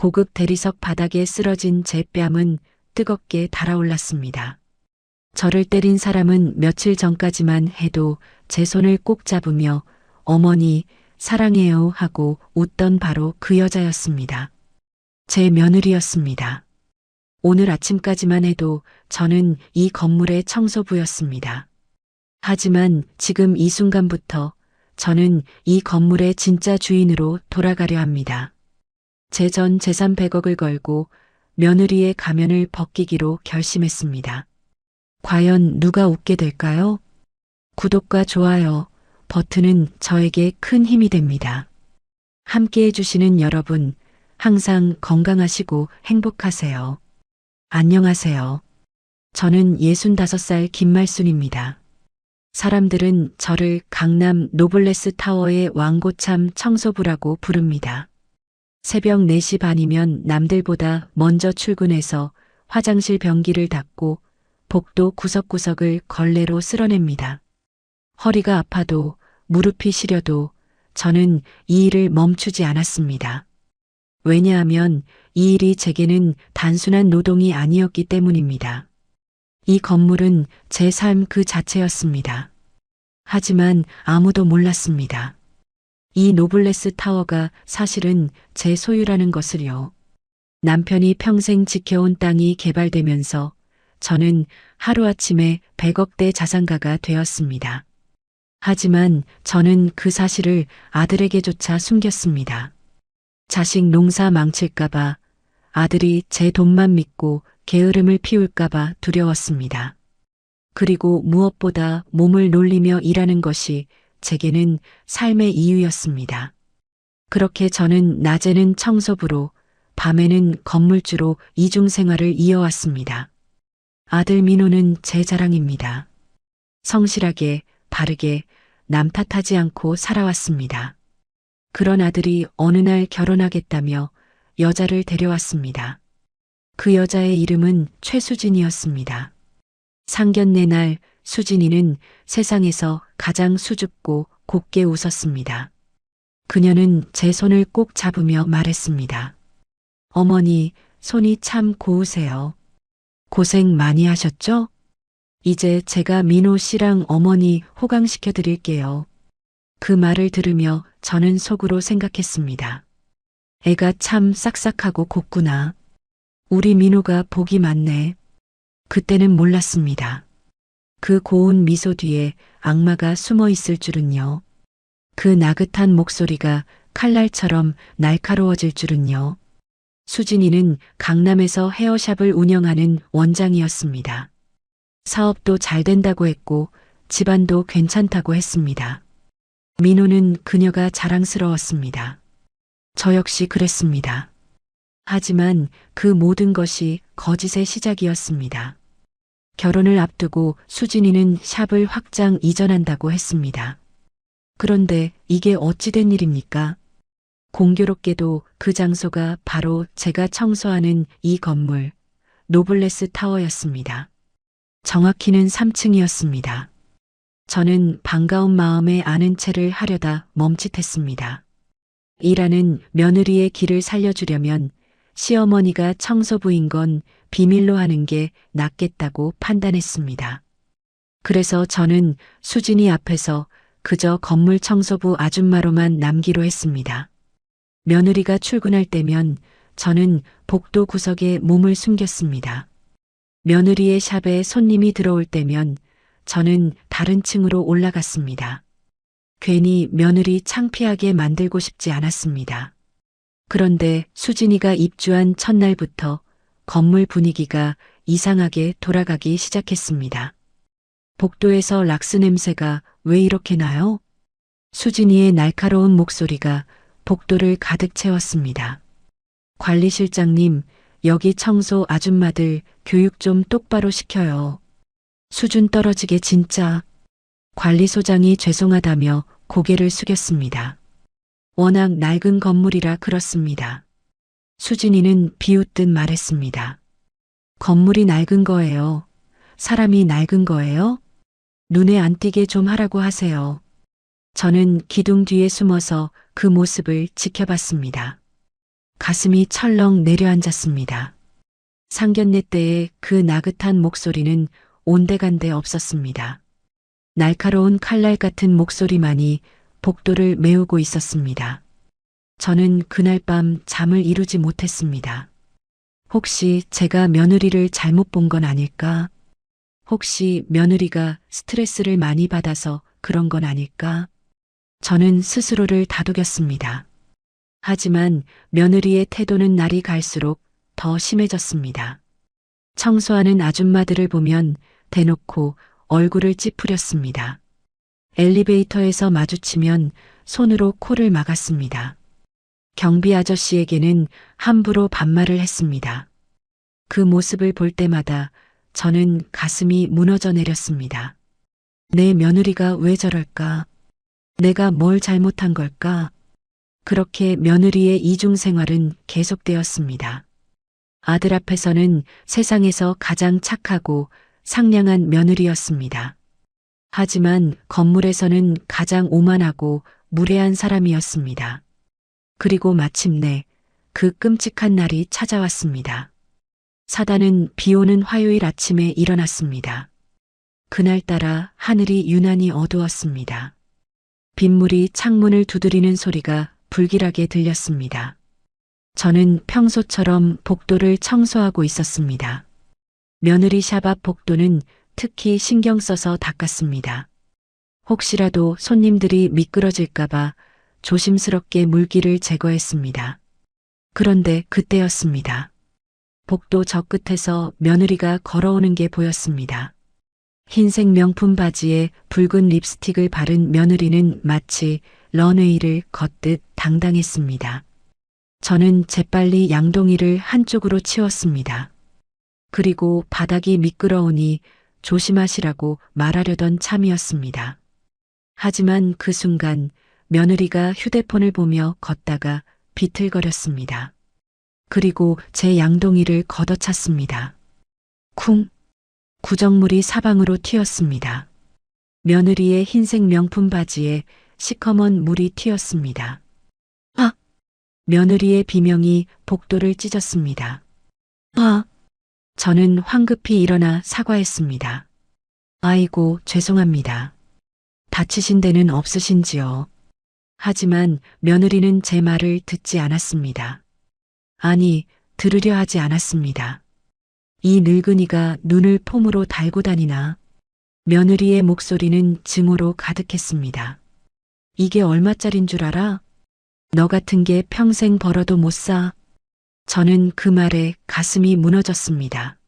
고급 대리석 바닥에 쓰러진 제 뺨은 뜨겁게 달아올랐습니다. 저를 때린 사람은 며칠 전까지만 해도 제 손을 꼭 잡으며 어머니 사랑해요 하고 웃던 바로 그 여자였습니다. 제 며느리였습니다. 오늘 아침까지만 해도 저는 이 건물의 청소부였습니다. 하지만 지금 이 순간부터 저는 이 건물의 진짜 주인으로 돌아가려 합니다. 제 전 재산 100억을 걸고 며느리의 가면을 벗기기로 결심했습니다. 과연 누가 웃게 될까요? 구독과 좋아요 버튼은 저에게 큰 힘이 됩니다. 함께 해주시는 여러분, 항상 건강하시고 행복하세요. 안녕하세요. 저는 65살 김말순입니다. 사람들은 저를 강남 노블레스 타워의 왕고참 청소부라고 부릅니다. 새벽 4시 반이면 남들보다 먼저 출근해서 화장실 변기를 닦고 복도 구석구석을 걸레로 쓸어냅니다. 허리가 아파도 무릎이 시려도 저는 이 일을 멈추지 않았습니다. 왜냐하면 이 일이 제게는 단순한 노동이 아니었기 때문입니다. 이 건물은 제 삶 그 자체였습니다. 하지만 아무도 몰랐습니다. 이 노블레스 타워가 사실은 제 소유라는 것을요. 남편이 평생 지켜온 땅이 개발되면서 저는 하루아침에 100억대 자산가가 되었습니다. 하지만 저는 그 사실을 아들에게조차 숨겼습니다. 자식 농사 망칠까봐, 아들이 제 돈만 믿고 게으름을 피울까봐 두려웠습니다. 그리고 무엇보다 몸을 놀리며 일하는 것이 제게는 삶의 이유였습니다. 그렇게 저는 낮에는 청소부로, 밤에는 건물주로 이중생활을 이어왔습니다. 아들 민호는 제 자랑입니다. 성실하게, 바르게, 남 탓하지 않고 살아왔습니다. 그런 아들이 어느 날 결혼하겠다며 여자를 데려왔습니다. 그 여자의 이름은 최수진이었습니다. 상견례 날 수진이는 세상에서 가장 수줍고 곱게 웃었습니다. 그녀는 제 손을 꼭 잡으며 말했습니다. 어머니, 손이 참 고우세요. 고생 많이 하셨죠? 이제 제가 민호 씨랑 어머니 호강시켜 드릴게요. 그 말을 들으며 저는 속으로 생각했습니다. 애가 참 싹싹하고 곱구나. 우리 민호가 복이 많네. 그때는 몰랐습니다. 그 고운 미소 뒤에 악마가 숨어 있을 줄은요. 그 나긋한 목소리가 칼날처럼 날카로워질 줄은요. 수진이는 강남에서 헤어샵을 운영하는 원장이었습니다. 사업도 잘 된다고 했고 집안도 괜찮다고 했습니다. 민호는 그녀가 자랑스러웠습니다. 저 역시 그랬습니다. 하지만 그 모든 것이 거짓의 시작이었습니다. 결혼을 앞두고 수진이는 샵을 확장 이전한다고 했습니다. 그런데 이게 어찌된 일입니까? 공교롭게도 그 장소가 바로 제가 청소하는 이 건물, 노블레스 타워였습니다. 정확히는 3층이었습니다. 저는 반가운 마음에 아는 체를 하려다 멈칫했습니다. 일하는 며느리의 길을 살려주려면 시어머니가 청소부인 건 비밀로 하는 게 낫겠다고 판단했습니다. 그래서 저는 수진이 앞에서 그저 건물 청소부 아줌마로만 남기로 했습니다. 며느리가 출근할 때면 저는 복도 구석에 몸을 숨겼습니다. 며느리의 샵에 손님이 들어올 때면 저는 다른 층으로 올라갔습니다. 괜히 며느리 창피하게 만들고 싶지 않았습니다. 그런데 수진이가 입주한 첫날부터 건물 분위기가 이상하게 돌아가기 시작했습니다. 복도에서 락스 냄새가 왜 이렇게 나요? 수진이의 날카로운 목소리가 복도를 가득 채웠습니다. 관리실장님, 여기 청소 아줌마들 교육 좀 똑바로 시켜요. 수준 떨어지게 진짜. 관리소장이 죄송하다며 고개를 숙였습니다. 워낙 낡은 건물이라 그렇습니다. 수진이는 비웃듯 말했습니다. 건물이 낡은 거예요. 사람이 낡은 거예요? 눈에 안 띄게 좀 하라고 하세요. 저는 기둥 뒤에 숨어서 그 모습을 지켜봤습니다. 가슴이 철렁 내려앉았습니다. 상견례 때의 그 나긋한 목소리는 온데간데 없었습니다. 날카로운 칼날 같은 목소리만이 복도를 메우고 있었습니다. 저는 그날 밤 잠을 이루지 못했습니다. 혹시 제가 며느리를 잘못 본 건 아닐까? 혹시 며느리가 스트레스를 많이 받아서 그런 건 아닐까? 저는 스스로를 다독였습니다. 하지만 며느리의 태도는 날이 갈수록 더 심해졌습니다. 청소하는 아줌마들을 보면 대놓고 얼굴을 찌푸렸습니다. 엘리베이터에서 마주치면 손으로 코를 막았습니다. 경비 아저씨에게는 함부로 반말을 했습니다. 그 모습을 볼 때마다 저는 가슴이 무너져 내렸습니다. 내 며느리가 왜 저럴까? 내가 뭘 잘못한 걸까? 그렇게 며느리의 이중 생활은 계속되었습니다. 아들 앞에서는 세상에서 가장 착하고 상냥한 며느리였습니다. 하지만 건물에서는 가장 오만하고 무례한 사람이었습니다. 그리고 마침내 그 끔찍한 날이 찾아왔습니다. 사단은 비 오는 화요일 아침에 일어났습니다. 그날따라 하늘이 유난히 어두웠습니다. 빗물이 창문을 두드리는 소리가 불길하게 들렸습니다. 저는 평소처럼 복도를 청소하고 있었습니다. 며느리 샵 앞 복도는 특히 신경 써서 닦았습니다. 혹시라도 손님들이 미끄러질까봐 조심스럽게 물기를 제거했습니다. 그런데 그때였습니다. 복도 저 끝에서 며느리가 걸어오는 게 보였습니다. 흰색 명품 바지에 붉은 립스틱을 바른 며느리는 마치 런웨이를 걷듯 당당했습니다. 저는 재빨리 양동이를 한쪽으로 치웠습니다. 그리고 바닥이 미끄러우니 조심하시라고 말하려던 참이었습니다. 하지만 그 순간 며느리가 휴대폰을 보며 걷다가 비틀거렸습니다. 그리고 제 양동이를 걷어찼습니다. 쿵! 구정물이 사방으로 튀었습니다. 며느리의 흰색 명품 바지에 시커먼 물이 튀었습니다. 아! 며느리의 비명이 복도를 찢었습니다. 아! 저는 황급히 일어나 사과했습니다. 아이고, 죄송합니다. 다치신 데는 없으신지요? 하지만 며느리는 제 말을 듣지 않았습니다. 아니, 들으려 하지 않았습니다. 이 늙은이가 눈을 폼으로 달고 다니나? 며느리의 목소리는 증오로 가득했습니다. 이게 얼마짜린 줄 알아? 너 같은 게 평생 벌어도 못 사. 저는 그 말에 가슴이 무너졌습니다.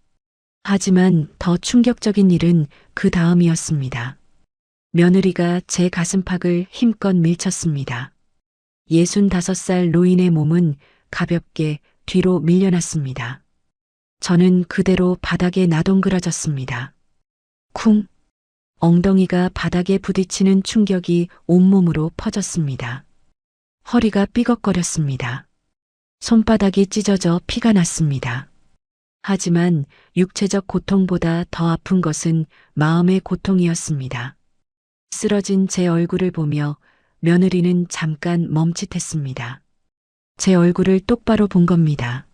하지만 더 충격적인 일은 그 다음이었습니다. 며느리가 제 가슴팍을 힘껏 밀쳤습니다. 65살 노인의 몸은 가볍게 뒤로 밀려났습니다. 저는 그대로 바닥에 나동그라졌습니다. 쿵! 엉덩이가 바닥에 부딪히는 충격이 온몸으로 퍼졌습니다. 허리가 삐걱거렸습니다. 손바닥이 찢어져 피가 났습니다. 하지만 육체적 고통보다 더 아픈 것은 마음의 고통이었습니다. 쓰러진 제 얼굴을 보며 며느리는 잠깐 멈칫했습니다. 제 얼굴을 똑바로 본 겁니다.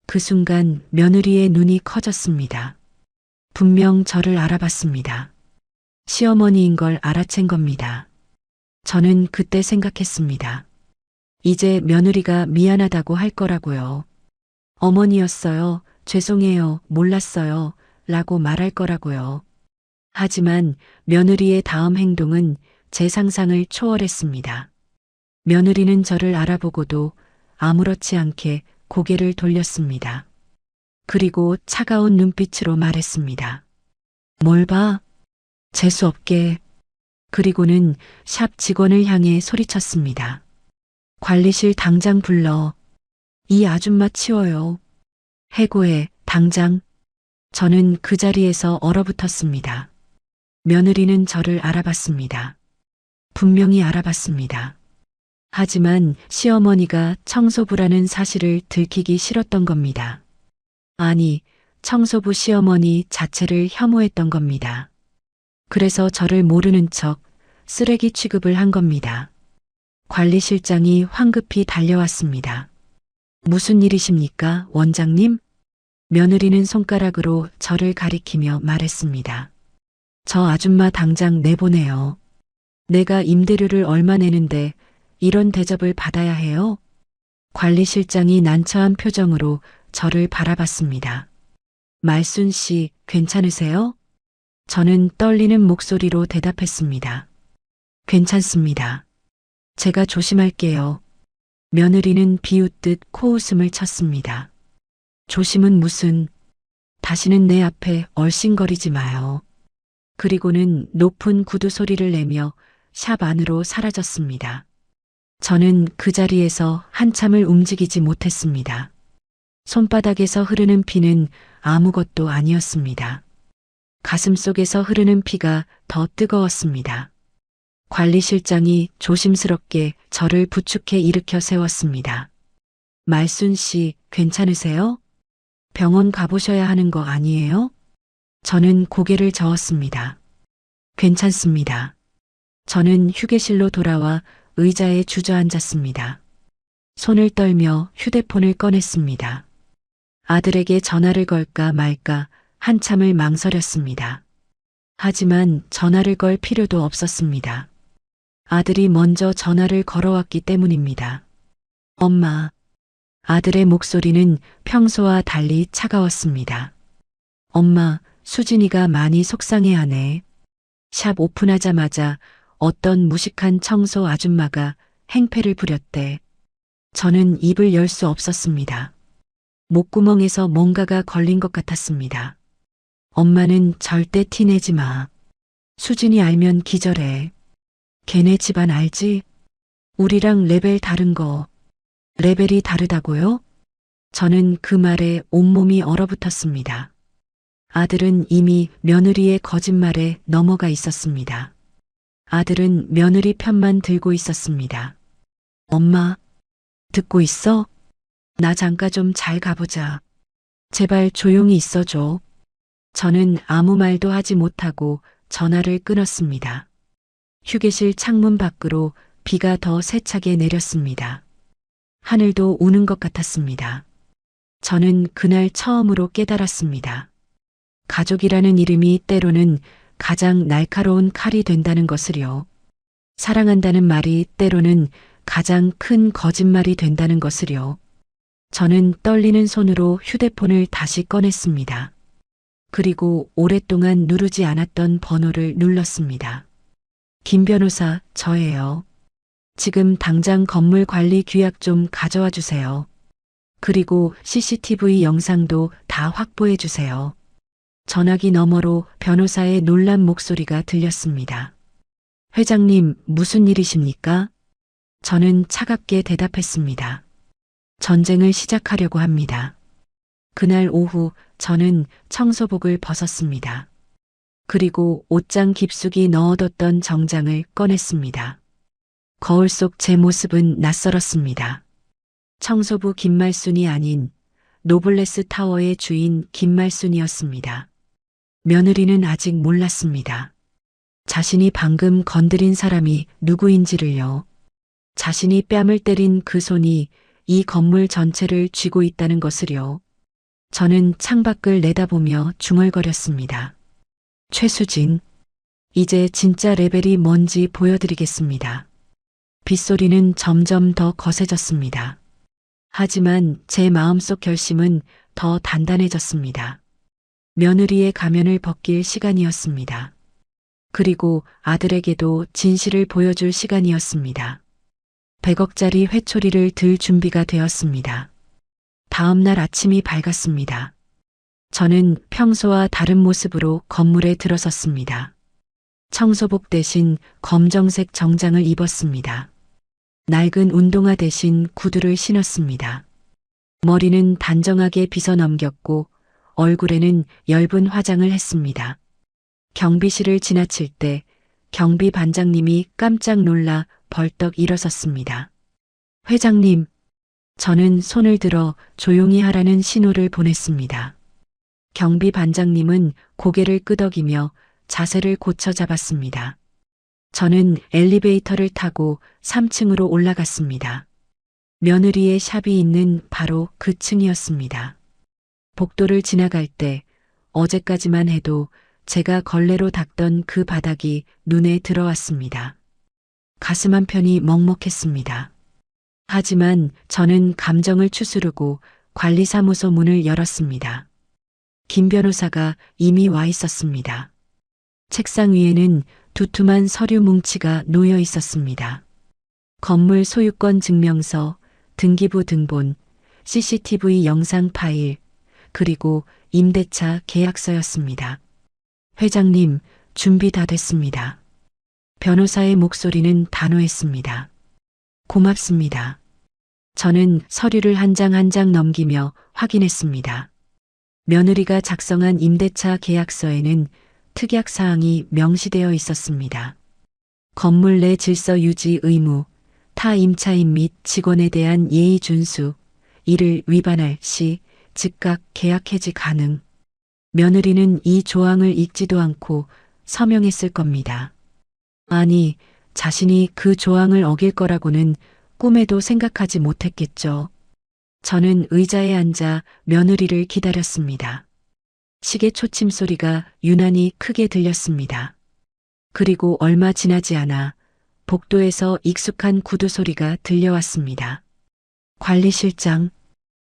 그 순간 며느리의 눈이 커졌습니다. 분명 저를 알아봤습니다. 시어머니인 걸 알아챈 겁니다. 저는 그때 생각했습니다. 이제 며느리가 미안하다고 할 거라고요. 어머니였어요. 죄송해요. 몰랐어요. 라고 말할 거라고요. 하지만 며느리의 다음 행동은 제 상상을 초월했습니다. 며느리는 저를 알아보고도 아무렇지 않게 고개를 돌렸습니다. 그리고 차가운 눈빛으로 말했습니다. 뭘 봐? 재수없게. 그리고는 샵 직원을 향해 소리쳤습니다. 관리실 당장 불러. 이 아줌마 치워요. 해고해, 당장. 저는 그 자리에서 얼어붙었습니다. 며느리는 저를 알아봤습니다. 분명히 알아봤습니다. 하지만 시어머니가 청소부라는 사실을 들키기 싫었던 겁니다. 아니, 청소부 시어머니 자체를 혐오했던 겁니다. 그래서 저를 모르는 척 쓰레기 취급을 한 겁니다. 관리실장이 황급히 달려왔습니다. 무슨 일이십니까, 원장님? 며느리는 손가락으로 저를 가리키며 말했습니다. 저 아줌마 당장 내보내요. 내가 임대료를 얼마 내는데 이런 대접을 받아야 해요? 관리실장이 난처한 표정으로 저를 바라봤습니다. 말순 씨, 괜찮으세요? 저는 떨리는 목소리로 대답했습니다. 괜찮습니다. 제가 조심할게요. 며느리는 비웃듯 코웃음을 쳤습니다. 조심은 무슨, 다시는 내 앞에 얼씬거리지 마요. 그리고는 높은 구두 소리를 내며 샵 안으로 사라졌습니다. 저는 그 자리에서 한참을 움직이지 못했습니다. 손바닥에서 흐르는 피는 아무것도 아니었습니다. 가슴속에서 흐르는 피가 더 뜨거웠습니다. 관리실장이 조심스럽게 저를 부축해 일으켜 세웠습니다. 말순 씨, 괜찮으세요? 병원 가보셔야 하는 거 아니에요? 저는 고개를 저었습니다. 괜찮습니다. 저는 휴게실로 돌아와 의자에 주저앉았습니다. 손을 떨며 휴대폰을 꺼냈습니다. 아들에게 전화를 걸까 말까 한참을 망설였습니다. 하지만 전화를 걸 필요도 없었습니다. 아들이 먼저 전화를 걸어왔기 때문입니다. 엄마. 아들의 목소리는 평소와 달리 차가웠습니다. 엄마, 수진이가 많이 속상해하네. 샵 오픈하자마자 어떤 무식한 청소 아줌마가 행패를 부렸대. 저는 입을 열 수 없었습니다. 목구멍에서 뭔가가 걸린 것 같았습니다. 엄마는 절대 티내지 마. 수진이 알면 기절해. 걔네 집안 알지? 우리랑 레벨 다른 거. 레벨이 다르다고요? 저는 그 말에 온몸이 얼어붙었습니다. 아들은 이미 며느리의 거짓말에 넘어가 있었습니다. 아들은 며느리 편만 들고 있었습니다. 엄마, 듣고 있어? 나 잠깐 좀 잘 가보자. 제발 조용히 있어줘. 저는 아무 말도 하지 못하고 전화를 끊었습니다. 휴게실 창문 밖으로 비가 더 세차게 내렸습니다. 하늘도 우는 것 같았습니다. 저는 그날 처음으로 깨달았습니다. 가족이라는 이름이 때로는 가장 날카로운 칼이 된다는 것을요. 사랑한다는 말이 때로는 가장 큰 거짓말이 된다는 것을요. 저는 떨리는 손으로 휴대폰을 다시 꺼냈습니다. 그리고 오랫동안 누르지 않았던 번호를 눌렀습니다. 김 변호사, 저예요. 지금 당장 건물 관리 규약 좀 가져와 주세요. 그리고 CCTV 영상도 다 확보해 주세요. 전화기 너머로 변호사의 놀란 목소리가 들렸습니다. 회장님, 무슨 일이십니까? 저는 차갑게 대답했습니다. 전쟁을 시작하려고 합니다. 그날 오후 저는 청소복을 벗었습니다. 그리고 옷장 깊숙이 넣어뒀던 정장을 꺼냈습니다. 거울 속 제 모습은 낯설었습니다. 청소부 김말순이 아닌 노블레스 타워의 주인 김말순이었습니다. 며느리는 아직 몰랐습니다. 자신이 방금 건드린 사람이 누구인지를요. 자신이 뺨을 때린 그 손이 이 건물 전체를 쥐고 있다는 것을요. 저는 창밖을 내다보며 중얼거렸습니다. 최수진, 이제 진짜 레벨이 뭔지 보여드리겠습니다. 빗소리는 점점 더 거세졌습니다. 하지만 제 마음속 결심은 더 단단해졌습니다. 며느리의 가면을 벗길 시간이었습니다. 그리고 아들에게도 진실을 보여줄 시간이었습니다. 100억짜리 회초리를 들 준비가 되었습니다. 다음 날 아침이 밝았습니다. 저는 평소와 다른 모습으로 건물에 들어섰습니다. 청소복 대신 검정색 정장을 입었습니다. 낡은 운동화 대신 구두를 신었습니다. 머리는 단정하게 빗어 넘겼고 얼굴에는 엷은 화장을 했습니다. 경비실을 지나칠 때 경비 반장님이 깜짝 놀라 벌떡 일어섰습니다. 회장님, 저는 손을 들어 조용히 하라는 신호를 보냈습니다. 경비 반장님은 고개를 끄덕이며 자세를 고쳐 잡았습니다. 저는 엘리베이터를 타고 3층으로 올라갔습니다. 며느리의 샵이 있는 바로 그 층이었습니다. 복도를 지나갈 때 어제까지만 해도 제가 걸레로 닦던 그 바닥이 눈에 들어왔습니다. 가슴 한편이 먹먹했습니다. 하지만 저는 감정을 추스르고 관리사무소 문을 열었습니다. 김 변호사가 이미 와 있었습니다. 책상 위에는 두툼한 서류 뭉치가 놓여 있었습니다. 건물 소유권 증명서, 등기부 등본, CCTV 영상 파일, 그리고 임대차 계약서였습니다. 회장님, 준비 다 됐습니다. 변호사의 목소리는 단호했습니다. 고맙습니다. 저는 서류를 한 장 한 장 넘기며 확인했습니다. 며느리가 작성한 임대차 계약서에는 특약 사항이 명시되어 있었습니다. 건물 내 질서 유지 의무, 타 임차인 및 직원에 대한 예의 준수, 이를 위반할 시 즉각 계약 해지 가능. 며느리는 이 조항을 읽지도 않고 서명했을 겁니다. 아니, 자신이 그 조항을 어길 거라고는 꿈에도 생각하지 못했겠죠. 저는 의자에 앉아 며느리를 기다렸습니다. 시계 초침 소리가 유난히 크게 들렸습니다. 그리고 얼마 지나지 않아 복도에서 익숙한 구두 소리가 들려왔습니다. 관리실장,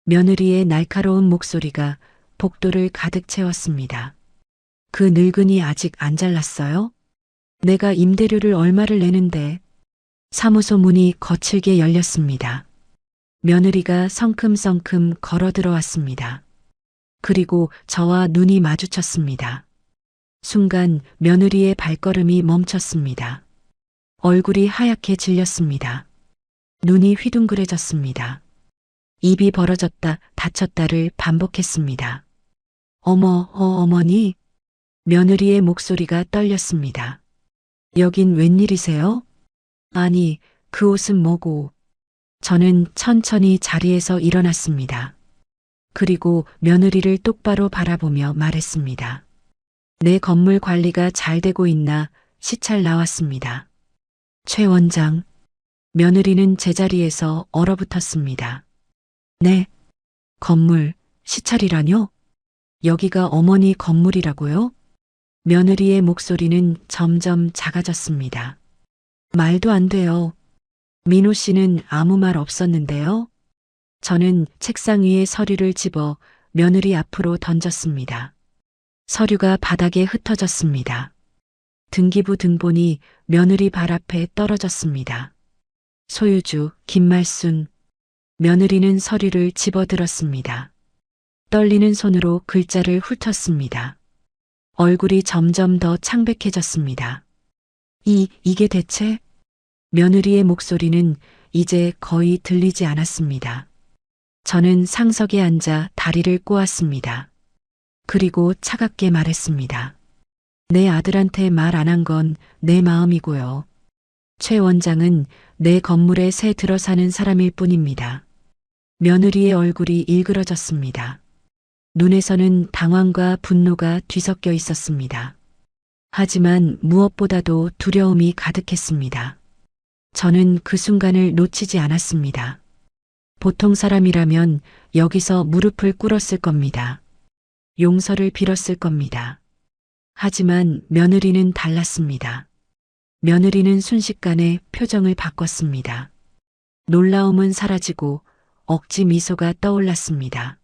며느리의 날카로운 목소리가 복도를 가득 채웠습니다. 그 늙은이 아직 안 잘랐어요? 내가 임대료를 얼마를 내는데. 사무소 문이 거칠게 열렸습니다. 며느리가 성큼성큼 걸어 들어왔습니다. 그리고 저와 눈이 마주쳤습니다. 순간 며느리의 발걸음이 멈췄습니다. 얼굴이 하얗게 질렸습니다. 눈이 휘둥그레졌습니다. 입이 벌어졌다 닫혔다를 반복했습니다. 어머니? 며느리의 목소리가 떨렸습니다. 여긴 웬일이세요? 아니, 그 옷은 뭐고? 저는 천천히 자리에서 일어났습니다. 그리고 며느리를 똑바로 바라보며 말했습니다. 내 건물 관리가 잘 되고 있나 시찰 나왔습니다. 최 원장, 며느리는 제자리에서 얼어붙었습니다. 네, 건물 시찰이라뇨? 여기가 어머니 건물이라고요? 며느리의 목소리는 점점 작아졌습니다. 말도 안 돼요. 민호 씨는 아무 말 없었는데요. 저는 책상 위에 서류를 집어 며느리 앞으로 던졌습니다. 서류가 바닥에 흩어졌습니다. 등기부 등본이 며느리 발 앞에 떨어졌습니다. 소유주 김말순. 며느리는 서류를 집어들었습니다. 떨리는 손으로 글자를 훑었습니다. 얼굴이 점점 더 창백해졌습니다. 이게 대체? 며느리의 목소리는 이제 거의 들리지 않았습니다. 저는 상석에 앉아 다리를 꼬았습니다. 그리고 차갑게 말했습니다. 내 아들한테 말 안 한 건 내 마음이고요. 최 원장은 내 건물에 새 들어 사는 사람일 뿐입니다. 며느리의 얼굴이 일그러졌습니다. 눈에서는 당황과 분노가 뒤섞여 있었습니다. 하지만 무엇보다도 두려움이 가득했습니다. 저는 그 순간을 놓치지 않았습니다. 보통 사람이라면 여기서 무릎을 꿇었을 겁니다. 용서를 빌었을 겁니다. 하지만 며느리는 달랐습니다. 며느리는 순식간에 표정을 바꿨습니다. 놀라움은 사라지고 억지 미소가 떠올랐습니다.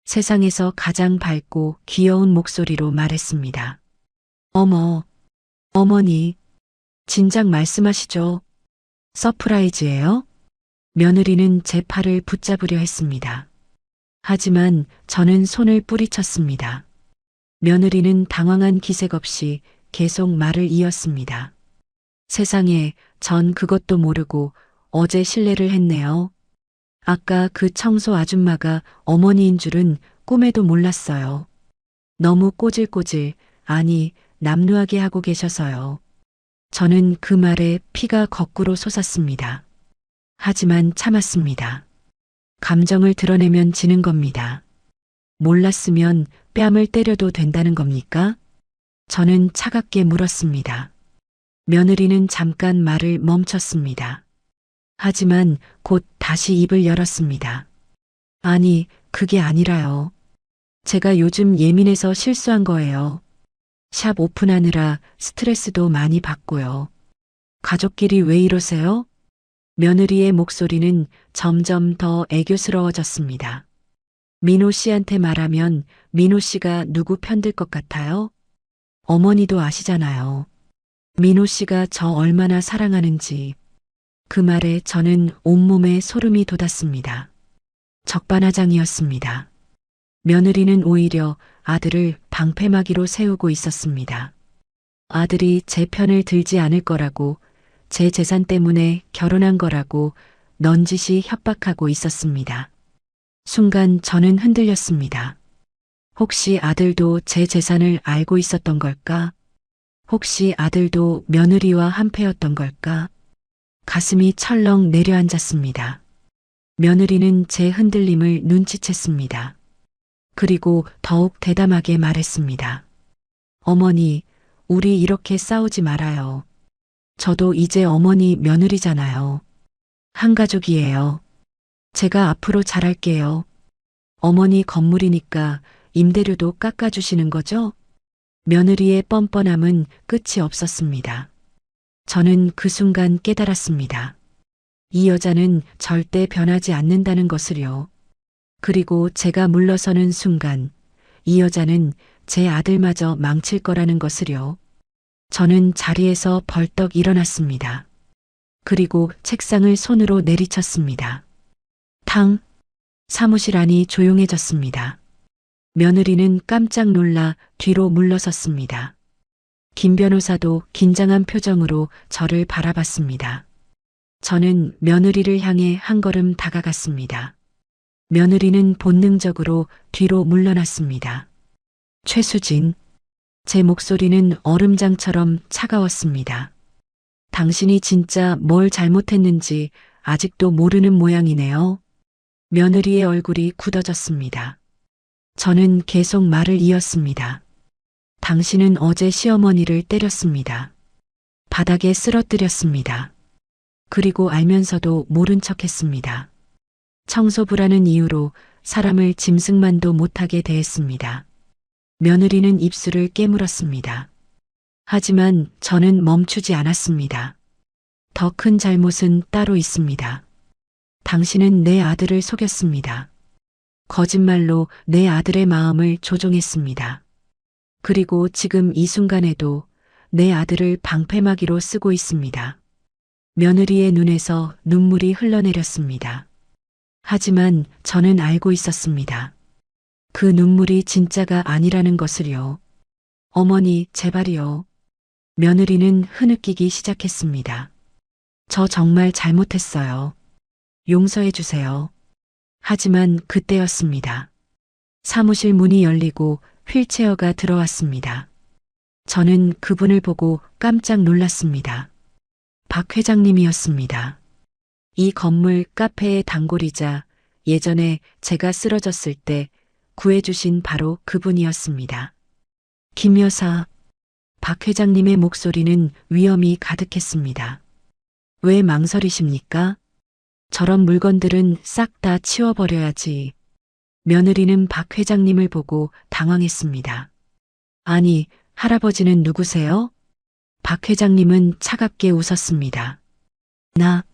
세상에서 가장 밝고 귀여운 목소리로 말했습니다. 어머니, 진작 말씀하시죠. 서프라이즈예요? 며느리는 제 팔을 붙잡으려 했습니다. 하지만 저는 손을 뿌리쳤습니다. 며느리는 당황한 기색 없이 계속 말을 이었습니다. 세상에, 전 그것도 모르고 어제 실례를 했네요. 아까 그 청소 아줌마가 어머니인 줄은 꿈에도 몰랐어요. 너무 꼬질꼬질, 아니, 남루하게 하고 계셔서요. 저는 그 말에 피가 거꾸로 솟았습니다. 하지만 참았습니다. 감정을 드러내면 지는 겁니다. 몰랐으면 뺨을 때려도 된다는 겁니까? 저는 차갑게 물었습니다. 며느리는 잠깐 말을 멈췄습니다. 하지만 곧 다시 입을 열었습니다. 아니, 그게 아니라요. 제가 요즘 예민해서 실수한 거예요. 샵 오픈하느라 스트레스도 많이 받고요. 가족끼리 왜 이러세요? 며느리의 목소리는 점점 더 애교스러워졌습니다. 민호 씨한테 말하면 민호 씨가 누구 편들 것 같아요? 어머니도 아시잖아요. 민호 씨가 저 얼마나 사랑하는지. 그 말에 저는 온몸에 소름이 돋았습니다. 적반하장이었습니다. 며느리는 오히려 아들을 방패막이로 세우고 있었습니다. 아들이 제 편을 들지 않을 거라고, 제 재산 때문에 결혼한 거라고 넌지시 협박하고 있었습니다. 순간 저는 흔들렸습니다. 혹시 아들도 제 재산을 알고 있었던 걸까? 혹시 아들도 며느리와 한패였던 걸까? 가슴이 철렁 내려앉았습니다. 며느리는 제 흔들림을 눈치챘습니다. 그리고 더욱 대담하게 말했습니다. 어머니, 우리 이렇게 싸우지 말아요. 저도 이제 어머니 며느리잖아요. 한 가족이에요. 제가 앞으로 잘할게요. 어머니 건물이니까 임대료도 깎아주시는 거죠? 며느리의 뻔뻔함은 끝이 없었습니다. 저는 그 순간 깨달았습니다. 이 여자는 절대 변하지 않는다는 것을요. 그리고 제가 물러서는 순간 이 여자는 제 아들마저 망칠 거라는 것을요. 저는 자리에서 벌떡 일어났습니다. 그리고 책상을 손으로 내리쳤습니다. 탕! 사무실 안이 조용해졌습니다. 며느리는 깜짝 놀라 뒤로 물러섰습니다. 김 변호사도 긴장한 표정으로 저를 바라봤습니다. 저는 며느리를 향해 한 걸음 다가갔습니다. 며느리는 본능적으로 뒤로 물러났습니다. 최수진, 제 목소리는 얼음장처럼 차가웠습니다. 당신이 진짜 뭘 잘못했는지 아직도 모르는 모양이네요. 며느리의 얼굴이 굳어졌습니다. 저는 계속 말을 이었습니다. 당신은 어제 시어머니를 때렸습니다. 바닥에 쓰러뜨렸습니다. 그리고 알면서도 모른 척했습니다. 청소부라는 이유로 사람을 짐승만도 못하게 대했습니다. 며느리는 입술을 깨물었습니다. 하지만 저는 멈추지 않았습니다. 더 큰 잘못은 따로 있습니다. 당신은 내 아들을 속였습니다. 거짓말로 내 아들의 마음을 조종했습니다. 그리고 지금 이 순간에도 내 아들을 방패막이로 쓰고 있습니다. 며느리의 눈에서 눈물이 흘러내렸습니다. 하지만 저는 알고 있었습니다. 그 눈물이 진짜가 아니라는 것을요. 어머니, 제발이요. 며느리는 흐느끼기 시작했습니다. 저 정말 잘못했어요. 용서해 주세요. 하지만 그때였습니다. 사무실 문이 열리고 휠체어가 들어왔습니다. 저는 그분을 보고 깜짝 놀랐습니다. 박 회장님이었습니다. 이 건물 카페의 단골이자 예전에 제가 쓰러졌을 때 구해주신 바로 그분이었습니다. 김 여사, 박 회장님의 목소리는 위험이 가득했습니다. 왜 망설이십니까? 저런 물건들은 싹 다 치워버려야지. 며느리는 박 회장님을 보고 당황했습니다. 아니, 할아버지는 누구세요? 박 회장님은 차갑게 웃었습니다. 나,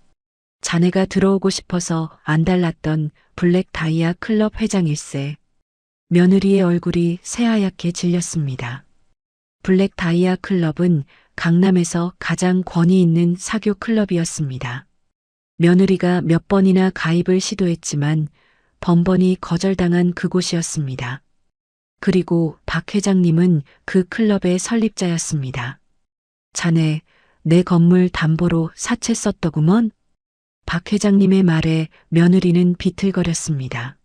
자네가 들어오고 싶어서 안달났던 블랙 다이아 클럽 회장일세. 며느리의 얼굴이 새하얗게 질렸습니다. 블랙 다이아 클럽은 강남에서 가장 권위 있는 사교 클럽이었습니다. 며느리가 몇 번이나 가입을 시도했지만 번번이 거절당한 그곳이었습니다. 그리고 박 회장님은 그 클럽의 설립자였습니다. 자네, 내 건물 담보로 사채 썼더구먼? 박 회장님의 말에 며느리는 비틀거렸습니다.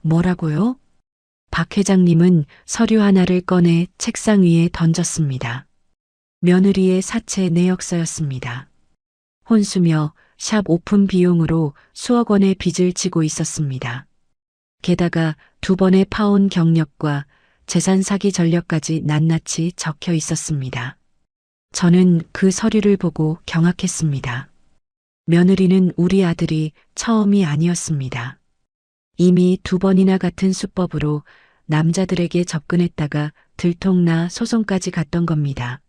뭐라고요? 박 회장님은 서류 하나를 꺼내 책상 위에 던졌습니다. 며느리의 사채 내역서였습니다. 혼수며 샵 오픈 비용으로 수억 원의 빚을 지고 있었습니다. 게다가 2번의 파혼 경력과 재산 사기 전력까지 낱낱이 적혀 있었습니다. 저는 그 서류를 보고 경악했습니다. 며느리는 우리 아들이 처음이 아니었습니다. 이미 2번이나 같은 수법으로 남자들에게 접근했다가 들통나 소송까지 갔던 겁니다.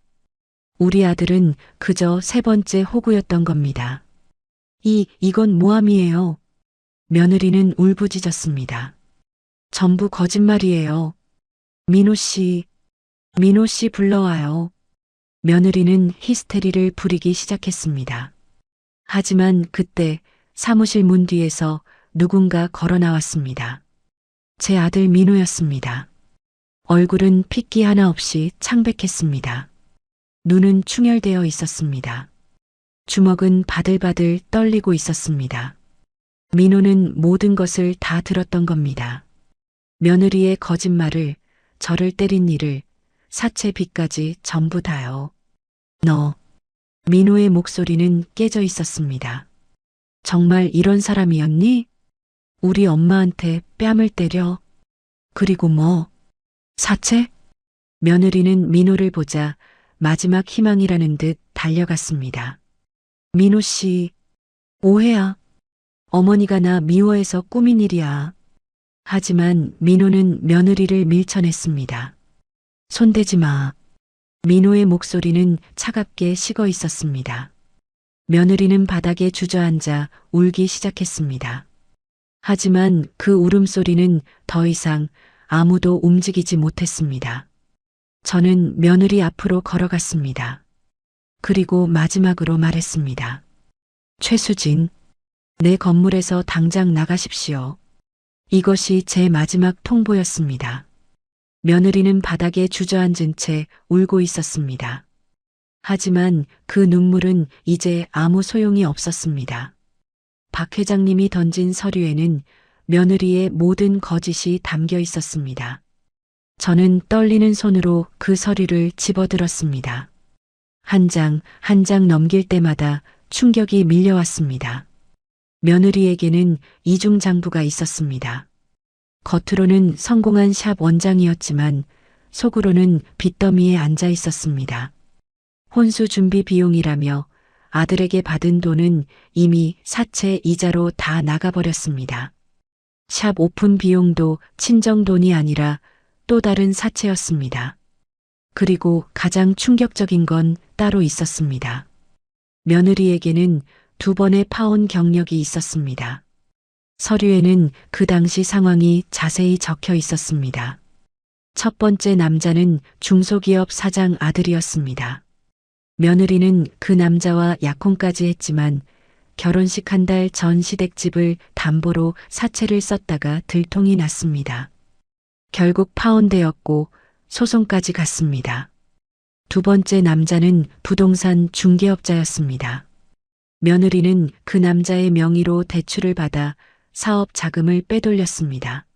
우리 아들은 그저 3번째 호구였던 겁니다. 이건 모함이에요. 며느리는 울부짖었습니다. 전부 거짓말이에요. 민호 씨, 민호 씨 불러와요. 며느리는 히스테리를 부리기 시작했습니다. 하지만 그때 사무실 문 뒤에서 누군가 걸어 나왔습니다. 제 아들 민호였습니다. 얼굴은 핏기 하나 없이 창백했습니다. 눈은 충혈되어 있었습니다. 주먹은 바들바들 떨리고 있었습니다. 민호는 모든 것을 다 들었던 겁니다. 며느리의 거짓말을, 저를 때린 일을, 사채 빚까지 전부 다요. 너. 민호의 목소리는 깨져 있었습니다. 정말 이런 사람이었니? 우리 엄마한테 뺨을 때려. 그리고 뭐? 사채? 며느리는 민호를 보자 마지막 희망이라는 듯 달려갔습니다. 민호 씨, 오해야. 어머니가 나 미워해서 꾸민 일이야. 하지만 민호는 며느리를 밀쳐냈습니다. 손대지 마. 민호의 목소리는 차갑게 식어 있었습니다. 며느리는 바닥에 주저앉아 울기 시작했습니다. 하지만 그 울음소리는 더 이상 아무도 움직이지 못했습니다. 저는 며느리 앞으로 걸어갔습니다. 그리고 마지막으로 말했습니다. 최수진, 내 건물에서 당장 나가십시오. 이것이 제 마지막 통보였습니다. 며느리는 바닥에 주저앉은 채 울고 있었습니다. 하지만 그 눈물은 이제 아무 소용이 없었습니다. 박 회장님이 던진 서류에는 며느리의 모든 거짓이 담겨 있었습니다. 저는 떨리는 손으로 그 서류를 집어들었습니다. 한 장 한 장 넘길 때마다 충격이 밀려왔습니다. 며느리에게는 이중장부가 있었습니다. 겉으로는 성공한 샵 원장이었지만 속으로는 빚더미에 앉아 있었습니다. 혼수 준비 비용이라며 아들에게 받은 돈은 이미 사채 이자로 다 나가버렸습니다. 샵 오픈 비용도 친정 돈이 아니라 또 다른 사채였습니다. 그리고 가장 충격적인 건 따로 있었습니다. 며느리에게는 2번의 파혼 경력이 있었습니다. 서류에는 그 당시 상황이 자세히 적혀 있었습니다. 첫 번째 남자는 중소기업 사장 아들이었습니다. 며느리는 그 남자와 약혼까지 했지만 결혼식 한 달 전 시댁집을 담보로 사채를 썼다가 들통이 났습니다. 결국 파혼되었고 소송까지 갔습니다. 2번째 남자는 부동산 중개업자였습니다. 며느리는 그 남자의 명의로 대출을 받아 사업 자금을 빼돌렸습니다.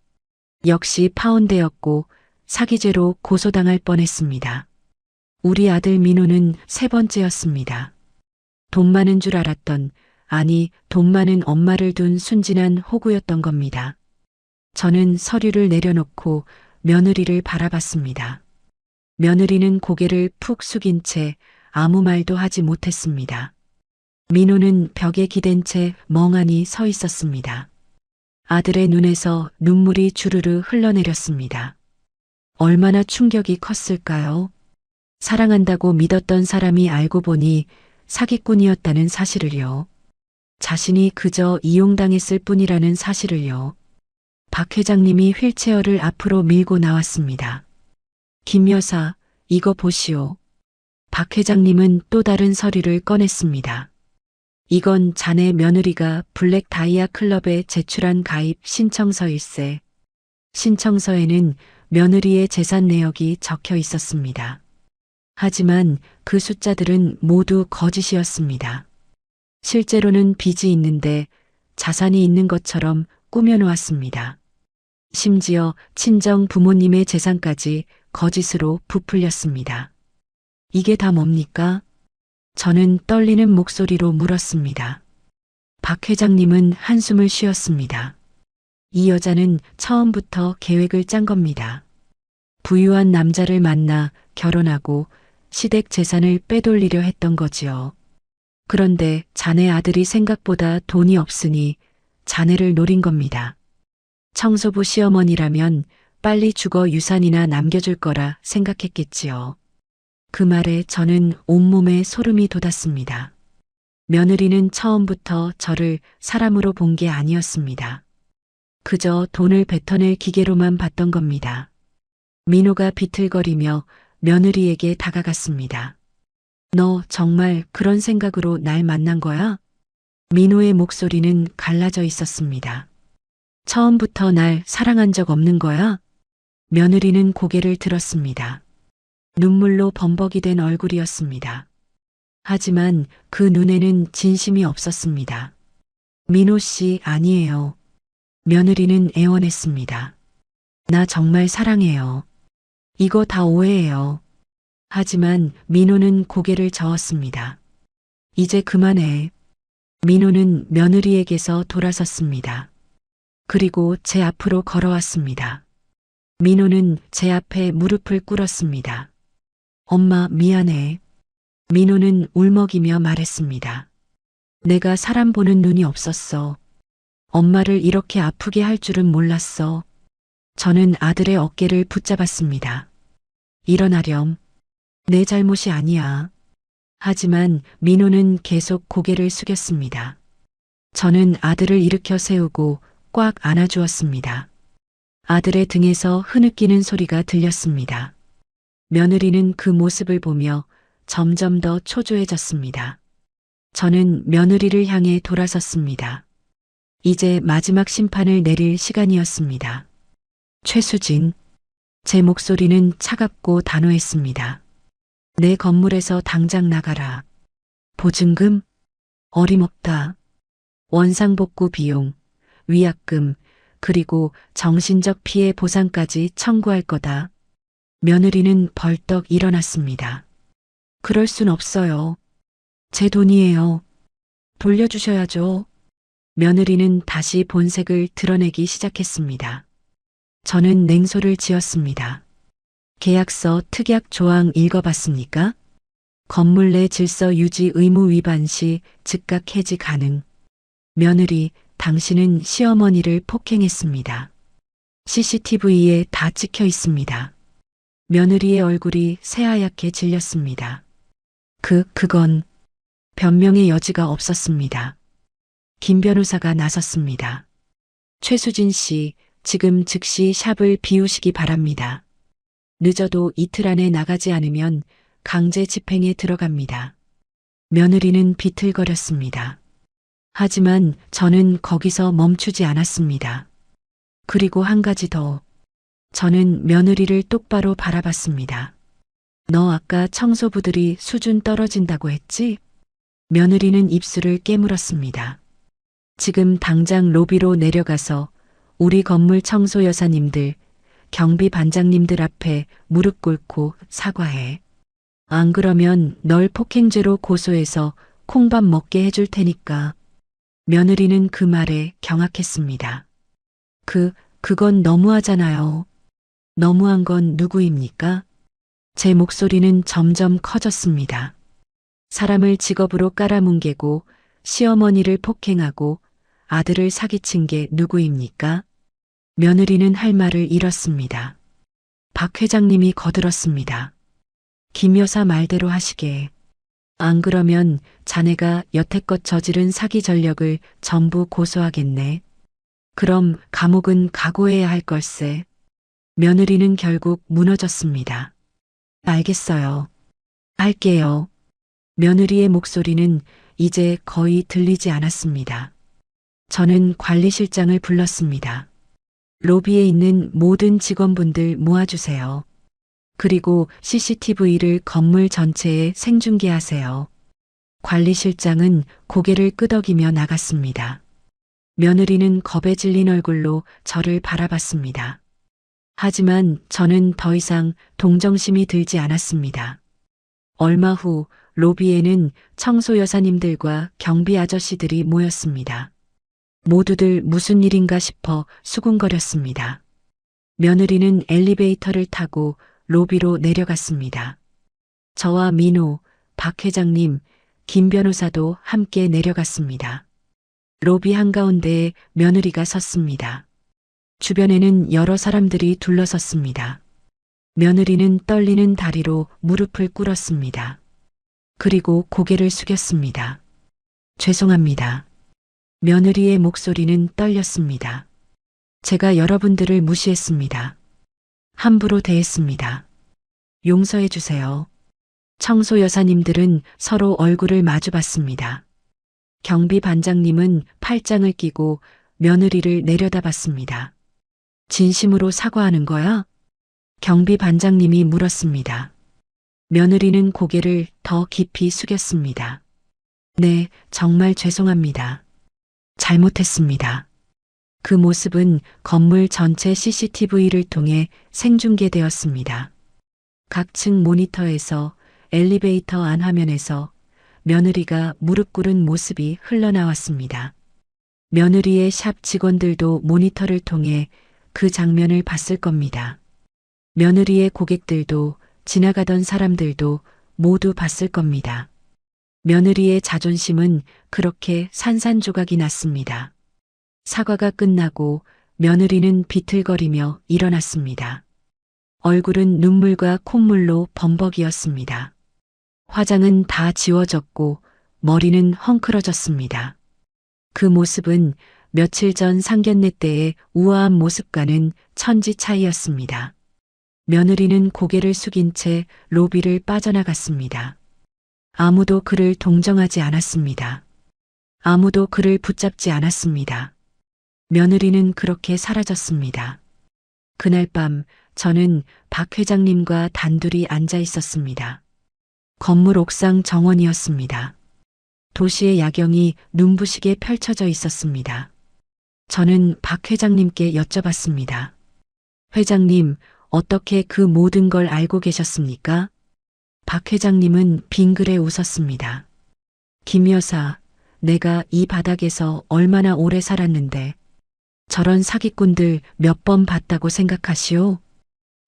역시 파혼되었고 사기죄로 고소당할 뻔했습니다. 우리 아들 민호는 3번째였습니다. 돈 많은 줄 알았던, 아니 돈 많은 엄마를 둔 순진한 호구였던 겁니다. 저는 서류를 내려놓고 며느리를 바라봤습니다. 며느리는 고개를 푹 숙인 채 아무 말도 하지 못했습니다. 민호는 벽에 기댄 채 멍하니 서 있었습니다. 아들의 눈에서 눈물이 주르르 흘러내렸습니다. 얼마나 충격이 컸을까요? 사랑한다고 믿었던 사람이 알고 보니 사기꾼이었다는 사실을요. 자신이 그저 이용당했을 뿐이라는 사실을요. 박 회장님이 휠체어를 앞으로 밀고 나왔습니다. 김 여사, 이거 보시오. 박 회장님은 또 다른 서류를 꺼냈습니다. 이건 자네 며느리가 블랙 다이아 클럽에 제출한 가입 신청서일세. 신청서에는 며느리의 재산 내역이 적혀 있었습니다. 하지만 그 숫자들은 모두 거짓이었습니다. 실제로는 빚이 있는데 자산이 있는 것처럼 꾸며놓았습니다. 심지어 친정 부모님의 재산까지 거짓으로 부풀렸습니다. 이게 다 뭡니까? 저는 떨리는 목소리로 물었습니다. 박 회장님은 한숨을 쉬었습니다. 이 여자는 처음부터 계획을 짠 겁니다. 부유한 남자를 만나 결혼하고 시댁 재산을 빼돌리려 했던 거지요. 그런데 자네 아들이 생각보다 돈이 없으니 자네를 노린 겁니다. 청소부 시어머니라면 빨리 죽어 유산이나 남겨줄 거라 생각했겠지요. 그 말에 저는 온몸에 소름이 돋았습니다. 며느리는 처음부터 저를 사람으로 본 게 아니었습니다. 그저 돈을 뱉어낼 기계로만 봤던 겁니다. 민호가 비틀거리며 며느리에게 다가갔습니다. 너 정말 그런 생각으로 날 만난 거야? 민호의 목소리는 갈라져 있었습니다. 처음부터 날 사랑한 적 없는 거야? 며느리는 고개를 들었습니다. 눈물로 범벅이 된 얼굴이었습니다. 하지만 그 눈에는 진심이 없었습니다. 민호 씨 아니에요. 며느리는 애원했습니다. 나 정말 사랑해요. 이거 다 오해예요. 하지만 민호는 고개를 저었습니다. 이제 그만해. 민호는 며느리에게서 돌아섰습니다. 그리고 제 앞으로 걸어왔습니다. 민호는 제 앞에 무릎을 꿇었습니다. 엄마 미안해. 민호는 울먹이며 말했습니다. 내가 사람 보는 눈이 없었어. 엄마를 이렇게 아프게 할 줄은 몰랐어. 저는 아들의 어깨를 붙잡았습니다. 일어나렴. 내 잘못이 아니야. 하지만 민호는 계속 고개를 숙였습니다. 저는 아들을 일으켜 세우고 꽉 안아주었습니다. 아들의 등에서 흐느끼는 소리가 들렸습니다. 며느리는 그 모습을 보며 점점 더 초조해졌습니다. 저는 며느리를 향해 돌아섰습니다. 이제 마지막 심판을 내릴 시간이었습니다. 최수진. 제 목소리는 차갑고 단호했습니다. 내 건물에서 당장 나가라. 보증금? 어림없다. 원상복구 비용, 위약금, 그리고 정신적 피해 보상까지 청구할 거다. 며느리는 벌떡 일어났습니다. 그럴 순 없어요. 제 돈이에요. 돌려주셔야죠. 며느리는 다시 본색을 드러내기 시작했습니다. 저는 냉소를 지었습니다. 계약서 특약 조항 읽어봤습니까? 건물 내 질서 유지 의무 위반 시 즉각 해지 가능. 며느리, 당신은 시어머니를 폭행했습니다. CCTV에 다 찍혀 있습니다. 며느리의 얼굴이 새하얗게 질렸습니다. 그건 변명의 여지가 없었습니다. 김 변호사가 나섰습니다. 최수진 씨, 지금 즉시 샵을 비우시기 바랍니다. 늦어도 이틀 안에 나가지 않으면 강제 집행에 들어갑니다. 며느리는 비틀거렸습니다. 하지만 저는 거기서 멈추지 않았습니다. 그리고 한 가지 더. 저는 며느리를 똑바로 바라봤습니다. 너 아까 청소부들이 수준 떨어진다고 했지? 며느리는 입술을 깨물었습니다. 지금 당장 로비로 내려가서 우리 건물 청소 여사님들, 경비 반장님들 앞에 무릎 꿇고 사과해. 안 그러면 널 폭행죄로 고소해서 콩밥 먹게 해줄 테니까. 며느리는 그 말에 경악했습니다. 그건 너무하잖아요. 너무한 건 누구입니까? 제 목소리는 점점 커졌습니다. 사람을 직업으로 깔아뭉개고 시어머니를 폭행하고 아들을 사기친 게 누구입니까? 며느리는 할 말을 잃었습니다. 박 회장님이 거들었습니다. 김 여사 말대로 하시게. 안 그러면 자네가 여태껏 저지른 사기 전력을 전부 고소하겠네. 그럼 감옥은 각오해야 할 걸세. 며느리는 결국 무너졌습니다. 알겠어요. 할게요. 며느리의 목소리는 이제 거의 들리지 않았습니다. 저는 관리실장을 불렀습니다. 로비에 있는 모든 직원분들 모아주세요. 그리고 CCTV를 건물 전체에 생중계하세요. 관리실장은 고개를 끄덕이며 나갔습니다. 며느리는 겁에 질린 얼굴로 저를 바라봤습니다. 하지만 저는 더 이상 동정심이 들지 않았습니다. 얼마 후 로비에는 청소 여사님들과 경비 아저씨들이 모였습니다. 모두들 무슨 일인가 싶어 수군거렸습니다. 며느리는 엘리베이터를 타고 로비로 내려갔습니다. 저와 민호, 박 회장님, 김 변호사도 함께 내려갔습니다. 로비 한가운데에 며느리가 섰습니다. 주변에는 여러 사람들이 둘러섰습니다. 며느리는 떨리는 다리로 무릎을 꿇었습니다. 그리고 고개를 숙였습니다. 죄송합니다. 며느리의 목소리는 떨렸습니다. 제가 여러분들을 무시했습니다. 함부로 대했습니다. 용서해 주세요. 청소 여사님들은 서로 얼굴을 마주봤습니다. 경비 반장님은 팔짱을 끼고 며느리를 내려다봤습니다. 진심으로 사과하는 거야? 경비 반장님이 물었습니다. 며느리는 고개를 더 깊이 숙였습니다. 네, 정말 죄송합니다. 잘못했습니다. 그 모습은 건물 전체 CCTV를 통해 생중계되었습니다. 각 층 모니터에서 엘리베이터 안 화면에서 며느리가 무릎 꿇은 모습이 흘러나왔습니다. 며느리의 샵 직원들도 모니터를 통해 그 장면을 봤을 겁니다. 며느리의 고객들도 지나가던 사람들도 모두 봤을 겁니다. 며느리의 자존심은 그렇게 산산조각이 났습니다. 사과가 끝나고 며느리는 비틀거리며 일어났습니다. 얼굴은 눈물과 콧물로 범벅이었습니다. 화장은 다 지워졌고 머리는 헝클어졌습니다. 그 모습은 며칠 전 상견례 때의 우아한 모습과는 천지 차이였습니다. 며느리는 고개를 숙인 채 로비를 빠져나갔습니다. 아무도 그를 동정하지 않았습니다. 아무도 그를 붙잡지 않았습니다. 며느리는 그렇게 사라졌습니다. 그날 밤 저는 박 회장님과 단둘이 앉아 있었습니다. 건물 옥상 정원이었습니다. 도시의 야경이 눈부시게 펼쳐져 있었습니다. 저는 박 회장님께 여쭤봤습니다. 회장님, 어떻게 그 모든 걸 알고 계셨습니까? 박 회장님은 빙그레 웃었습니다. 김 여사, 내가 이 바닥에서 얼마나 오래 살았는데 저런 사기꾼들 몇 번 봤다고 생각하시오?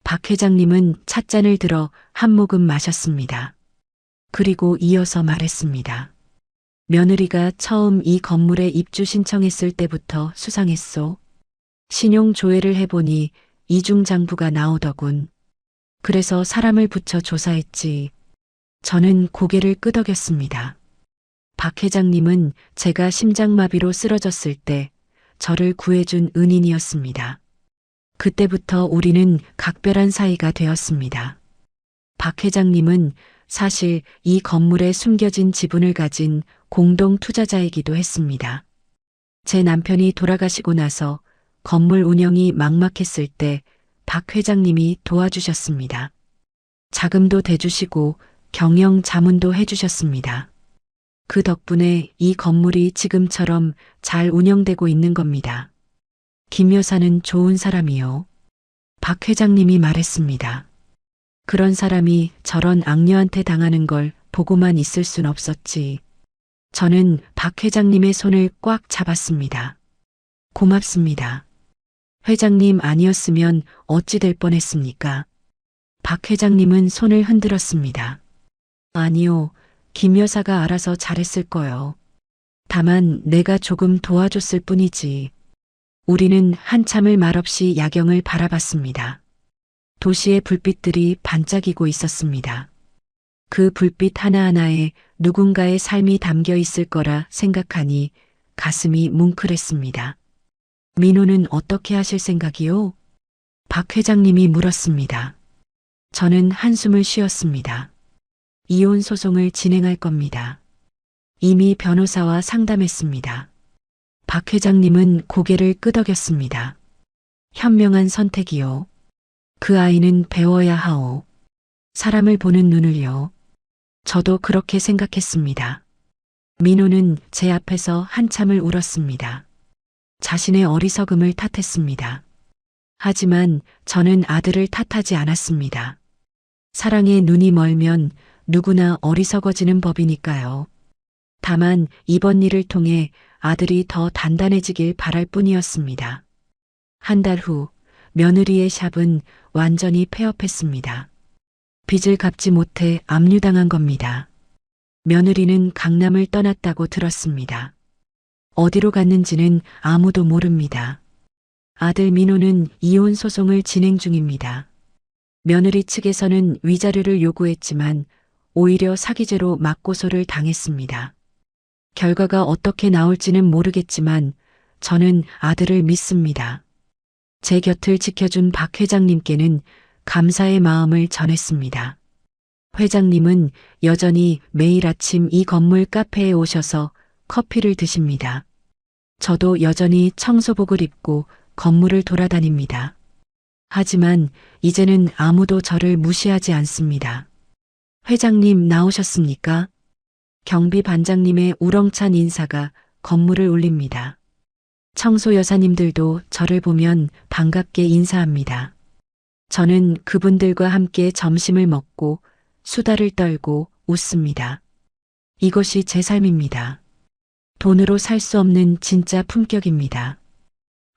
박 회장님은 찻잔을 들어 한 모금 마셨습니다. 그리고 이어서 말했습니다. 며느리가 처음 이 건물에 입주 신청했을 때부터 수상했소. 신용 조회를 해보니 이중장부가 나오더군. 그래서 사람을 붙여 조사했지. 저는 고개를 끄덕였습니다. 박 회장님은 제가 심장마비로 쓰러졌을 때 저를 구해준 은인이었습니다. 그때부터 우리는 각별한 사이가 되었습니다. 박 회장님은 사실 이 건물에 숨겨진 지분을 가진 공동 투자자이기도 했습니다. 제 남편이 돌아가시고 나서 건물 운영이 막막했을 때 박 회장님이 도와주셨습니다. 자금도 대주시고 경영 자문도 해주셨습니다. 그 덕분에 이 건물이 지금처럼 잘 운영되고 있는 겁니다. 김 여사는 좋은 사람이요. 박 회장님이 말했습니다. 그런 사람이 저런 악녀한테 당하는 걸 보고만 있을 순 없었지. 저는 박 회장님의 손을 꽉 잡았습니다. 고맙습니다. 회장님 아니었으면 어찌 될 뻔했습니까? 박 회장님은 손을 흔들었습니다. 아니요, 김 여사가 알아서 잘했을 거요. 다만 내가 조금 도와줬을 뿐이지. 우리는 한참을 말없이 야경을 바라봤습니다. 도시의 불빛들이 반짝이고 있었습니다. 그 불빛 하나하나에 누군가의 삶이 담겨 있을 거라 생각하니 가슴이 뭉클했습니다. 민호는 어떻게 하실 생각이요? 박 회장님이 물었습니다. 저는 한숨을 쉬었습니다. 이혼 소송을 진행할 겁니다. 이미 변호사와 상담했습니다. 박 회장님은 고개를 끄덕였습니다. 현명한 선택이요. 그 아이는 배워야 하오. 사람을 보는 눈을요. 저도 그렇게 생각했습니다. 민호는 제 앞에서 한참을 울었습니다. 자신의 어리석음을 탓했습니다. 하지만 저는 아들을 탓하지 않았습니다. 사랑에 눈이 멀면 누구나 어리석어지는 법이니까요. 다만 이번 일을 통해 아들이 더 단단해지길 바랄 뿐이었습니다. 한 달 후 며느리의 샵은 완전히 폐업했습니다. 빚을 갚지 못해 압류당한 겁니다. 며느리는 강남을 떠났다고 들었습니다. 어디로 갔는지는 아무도 모릅니다. 아들 민호는 이혼 소송을 진행 중입니다. 며느리 측에서는 위자료를 요구했지만 오히려 사기죄로 맞고소를 당했습니다. 결과가 어떻게 나올지는 모르겠지만 저는 아들을 믿습니다. 제 곁을 지켜준 박 회장님께는 감사의 마음을 전했습니다. 회장님은 여전히 매일 아침 이 건물 카페에 오셔서 커피를 드십니다. 저도 여전히 청소복을 입고 건물을 돌아다닙니다. 하지만 이제는 아무도 저를 무시하지 않습니다. 회장님 나오셨습니까? 경비 반장님의 우렁찬 인사가 건물을 울립니다. 청소 여사님들도 저를 보면 반갑게 인사합니다. 저는 그분들과 함께 점심을 먹고 수다를 떨고 웃습니다. 이것이 제 삶입니다. 돈으로 살 수 없는 진짜 품격입니다.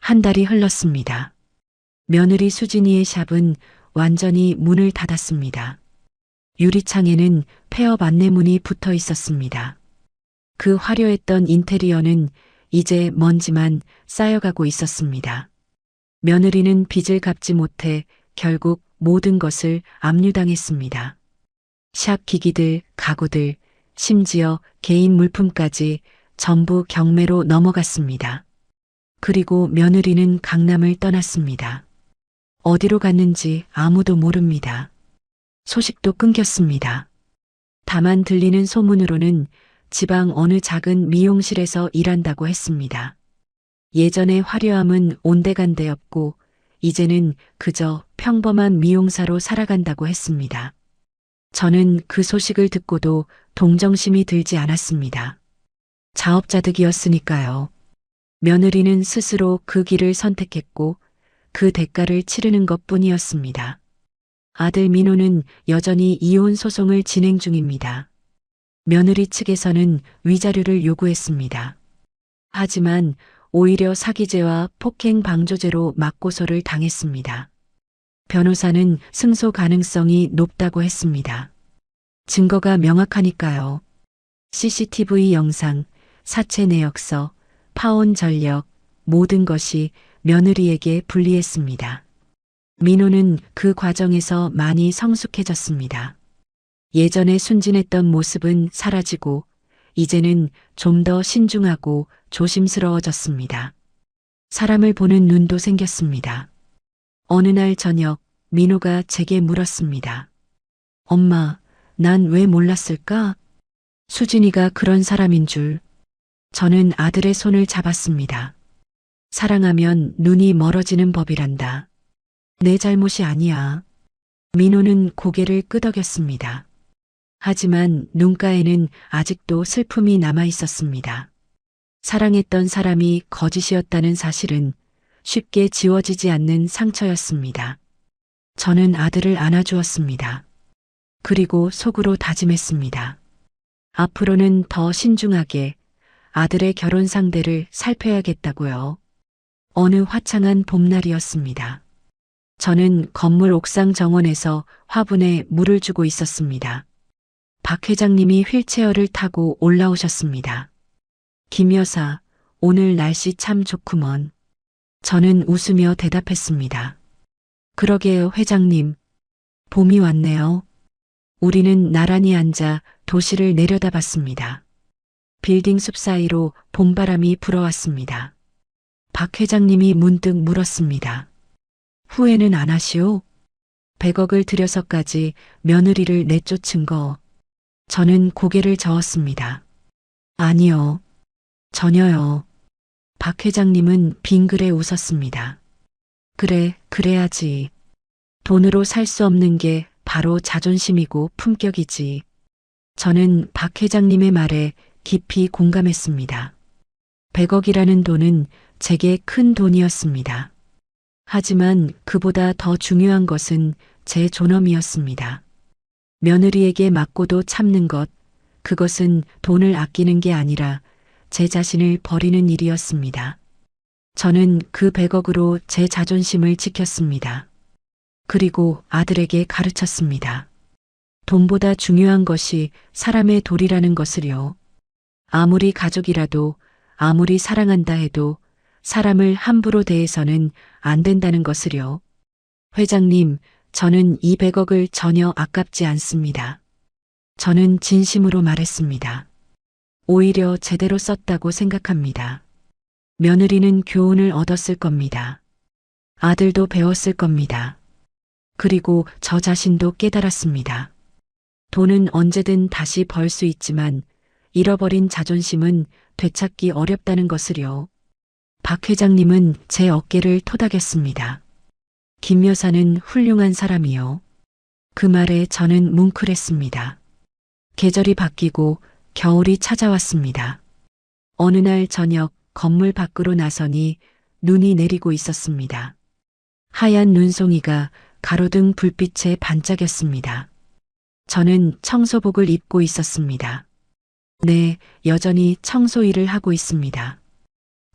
한 달이 흘렀습니다. 며느리 수진이의 샵은 완전히 문을 닫았습니다. 유리창에는 폐업 안내문이 붙어 있었습니다. 그 화려했던 인테리어는 이제 먼지만 쌓여가고 있었습니다. 며느리는 빚을 갚지 못해 결국 모든 것을 압류당했습니다. 샵 기기들, 가구들, 심지어 개인 물품까지 전부 경매로 넘어갔습니다. 그리고 며느리는 강남을 떠났습니다. 어디로 갔는지 아무도 모릅니다. 소식도 끊겼습니다. 다만 들리는 소문으로는 지방 어느 작은 미용실에서 일한다고 했습니다. 예전의 화려함은 온데간데였고 이제는 그저 평범한 미용사로 살아간다고 했습니다. 저는 그 소식을 듣고도 동정심이 들지 않았습니다. 자업자득이었으니까요. 며느리는 스스로 그 길을 선택했고 그 대가를 치르는 것뿐이었습니다. 아들 민호는 여전히 이혼 소송을 진행 중입니다. 며느리 측에서는 위자료를 요구했습니다. 하지만 오히려 사기죄와 폭행 방조죄로 맞고소를 당했습니다. 변호사는 승소 가능성이 높다고 했습니다. 증거가 명확하니까요. CCTV 영상, 사체 내역서, 파혼 전력, 모든 것이 며느리에게 불리했습니다. 민호는 그 과정에서 많이 성숙해졌습니다. 예전에 순진했던 모습은 사라지고 이제는 좀 더 신중하고 조심스러워졌습니다. 사람을 보는 눈도 생겼습니다. 어느 날 저녁 민호가 제게 물었습니다. 엄마, 난 왜 몰랐을까? 수진이가 그런 사람인 줄. 저는 아들의 손을 잡았습니다. 사랑하면 눈이 멀어지는 법이란다. 내 잘못이 아니야. 민호는 고개를 끄덕였습니다. 하지만 눈가에는 아직도 슬픔이 남아 있었습니다. 사랑했던 사람이 거짓이었다는 사실은 쉽게 지워지지 않는 상처였습니다. 저는 아들을 안아주었습니다. 그리고 속으로 다짐했습니다. 앞으로는 더 신중하게 아들의 결혼 상대를 살펴야겠다고요. 어느 화창한 봄날이었습니다. 저는 건물 옥상 정원에서 화분에 물을 주고 있었습니다. 박 회장님이 휠체어를 타고 올라오셨습니다. 김 여사, 오늘 날씨 참 좋구먼. 저는 웃으며 대답했습니다. 그러게요, 회장님. 봄이 왔네요. 우리는 나란히 앉아 도시를 내려다봤습니다. 빌딩 숲 사이로 봄바람이 불어왔습니다. 박 회장님이 문득 물었습니다. 후회는 안 하시오? 100억을 들여서까지 며느리를 내쫓은 거. 저는 고개를 저었습니다. 아니요. 전혀요. 박 회장님은 빙그레 웃었습니다. 그래, 그래야지. 돈으로 살 수 없는 게 바로 자존심이고 품격이지. 저는 박 회장님의 말에 깊이 공감했습니다. 100억이라는 돈은 제게 큰 돈이었습니다. 하지만 그보다 더 중요한 것은 제 존엄이었습니다. 며느리에게 맞고도 참는 것, 그것은 돈을 아끼는 게 아니라 제 자신을 버리는 일이었습니다. 저는 그 100억으로 제 자존심을 지켰습니다. 그리고 아들에게 가르쳤습니다. 돈보다 중요한 것이 사람의 도리라는 것을요. 아무리 가족이라도 아무리 사랑한다 해도 사람을 함부로 대해서는 안 된다는 것을요. 회장님, 저는 이 100억을 전혀 아깝지 않습니다. 저는 진심으로 말했습니다. 오히려 제대로 썼다고 생각합니다. 며느리는 교훈을 얻었을 겁니다. 아들도 배웠을 겁니다. 그리고 저 자신도 깨달았습니다. 돈은 언제든 다시 벌 수 있지만 잃어버린 자존심은 되찾기 어렵다는 것을요. 박 회장님은 제 어깨를 토닥였습니다. 김 여사는 훌륭한 사람이요. 그 말에 저는 뭉클했습니다. 계절이 바뀌고 겨울이 찾아왔습니다. 어느 날 저녁 건물 밖으로 나서니 눈이 내리고 있었습니다. 하얀 눈송이가 가로등 불빛에 반짝였습니다. 저는 청소복을 입고 있었습니다. 네, 여전히 청소 일을 하고 있습니다.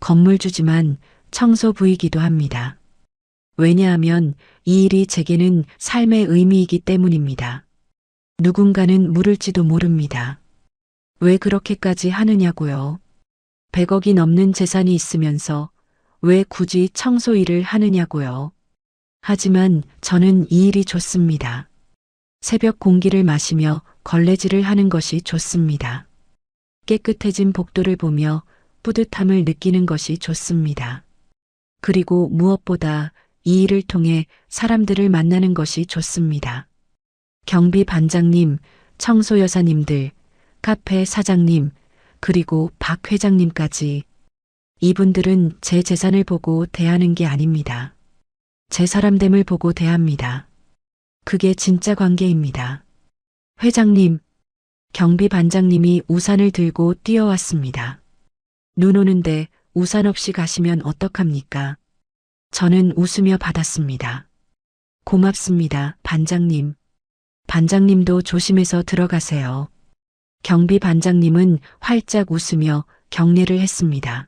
건물주지만 청소부이기도 합니다. 왜냐하면 이 일이 제게는 삶의 의미이기 때문입니다. 누군가는 물을지도 모릅니다. 왜 그렇게까지 하느냐고요. 100억이 넘는 재산이 있으면서 왜 굳이 청소 일을 하느냐고요. 하지만 저는 이 일이 좋습니다. 새벽 공기를 마시며 걸레질을 하는 것이 좋습니다. 깨끗해진 복도를 보며 뿌듯함을 느끼는 것이 좋습니다. 그리고 무엇보다 이 일을 통해 사람들을 만나는 것이 좋습니다. 경비 반장님, 청소 여사님들, 카페 사장님, 그리고 박 회장님까지 이분들은 제 재산을 보고 대하는 게 아닙니다. 제 사람됨을 보고 대합니다. 그게 진짜 관계입니다. 회장님, 경비 반장님이 우산을 들고 뛰어왔습니다. 눈 오는데 우산 없이 가시면 어떡합니까? 저는 웃으며 받았습니다. 고맙습니다, 반장님. 반장님도 조심해서 들어가세요. 경비 반장님은 활짝 웃으며 경례를 했습니다.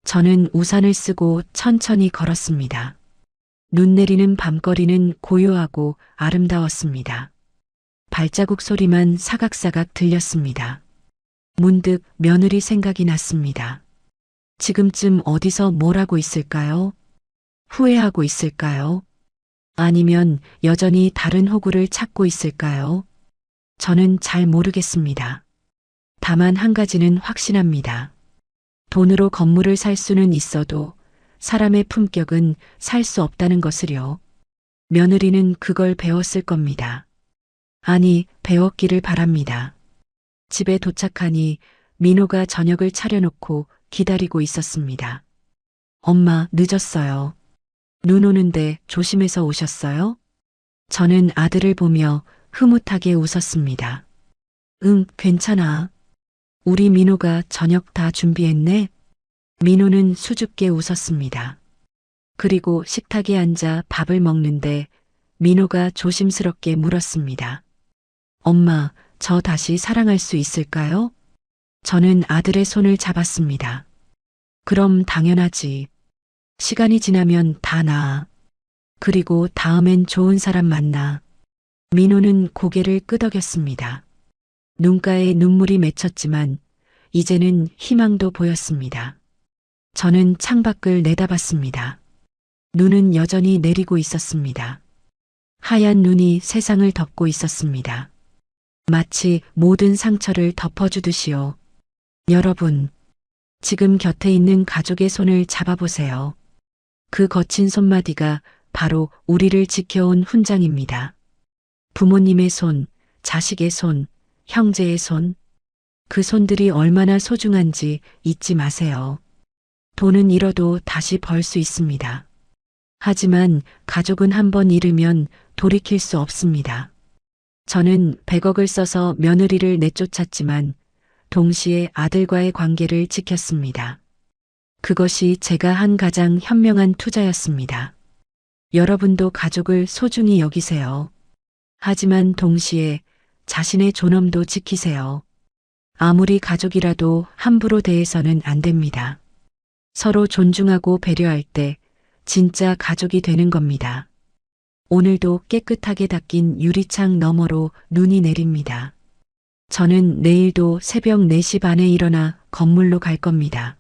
저는 우산을 쓰고 천천히 걸었습니다. 눈 내리는 밤거리는 고요하고 아름다웠습니다. 발자국 소리만 사각사각 들렸습니다. 문득 며느리 생각이 났습니다. 지금쯤 어디서 뭘 하고 있을까요? 후회하고 있을까요? 아니면 여전히 다른 호구를 찾고 있을까요? 저는 잘 모르겠습니다. 다만 한 가지는 확신합니다. 돈으로 건물을 살 수는 있어도 사람의 품격은 살 수 없다는 것을요. 며느리는 그걸 배웠을 겁니다. 아니, 배웠기를 바랍니다. 집에 도착하니 민호가 저녁을 차려놓고 기다리고 있었습니다. 엄마, 늦었어요. 눈 오는데 조심해서 오셨어요? 저는 아들을 보며 흐뭇하게 웃었습니다. 응, 괜찮아. 우리 민호가 저녁 다 준비했네? 민호는 수줍게 웃었습니다. 그리고 식탁에 앉아 밥을 먹는데 민호가 조심스럽게 물었습니다. 엄마, 저 다시 사랑할 수 있을까요? 저는 아들의 손을 잡았습니다. 그럼 당연하지. 시간이 지나면 다 나아. 그리고 다음엔 좋은 사람 만나. 민호는 고개를 끄덕였습니다. 눈가에 눈물이 맺혔지만 이제는 희망도 보였습니다. 저는 창밖을 내다봤습니다. 눈은 여전히 내리고 있었습니다. 하얀 눈이 세상을 덮고 있었습니다. 마치 모든 상처를 덮어주듯이요. 여러분, 지금 곁에 있는 가족의 손을 잡아보세요. 그 거친 손마디가 바로 우리를 지켜온 훈장입니다. 부모님의 손, 자식의 손, 형제의 손, 그 손들이 얼마나 소중한지 잊지 마세요. 돈은 잃어도 다시 벌 수 있습니다. 하지만 가족은 한번 잃으면 돌이킬 수 없습니다. 저는 100억을 써서 며느리를 내쫓았지만 동시에 아들과의 관계를 지켰습니다. 그것이 제가 한 가장 현명한 투자였습니다. 여러분도 가족을 소중히 여기세요. 하지만 동시에 자신의 존엄도 지키세요. 아무리 가족이라도 함부로 대해서는 안 됩니다. 서로 존중하고 배려할 때 진짜 가족이 되는 겁니다. 오늘도 깨끗하게 닦인 유리창 너머로 눈이 내립니다. 저는 내일도 새벽 4시 반에 일어나 건물로 갈 겁니다.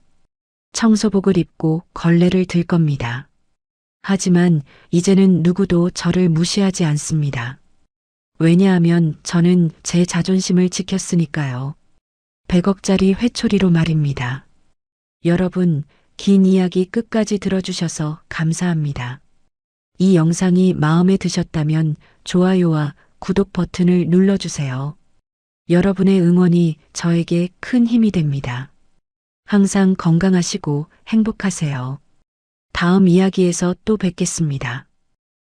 청소복을 입고 걸레를 들 겁니다. 하지만 이제는 누구도 저를 무시하지 않습니다. 왜냐하면 저는 제 자존심을 지켰으니까요. 100억짜리 회초리로 말입니다. 여러분, 긴 이야기 끝까지 들어주셔서 감사합니다. 이 영상이 마음에 드셨다면 좋아요와 구독 버튼을 눌러주세요. 여러분의 응원이 저에게 큰 힘이 됩니다. 항상 건강하시고 행복하세요. 다음 이야기에서 또 뵙겠습니다.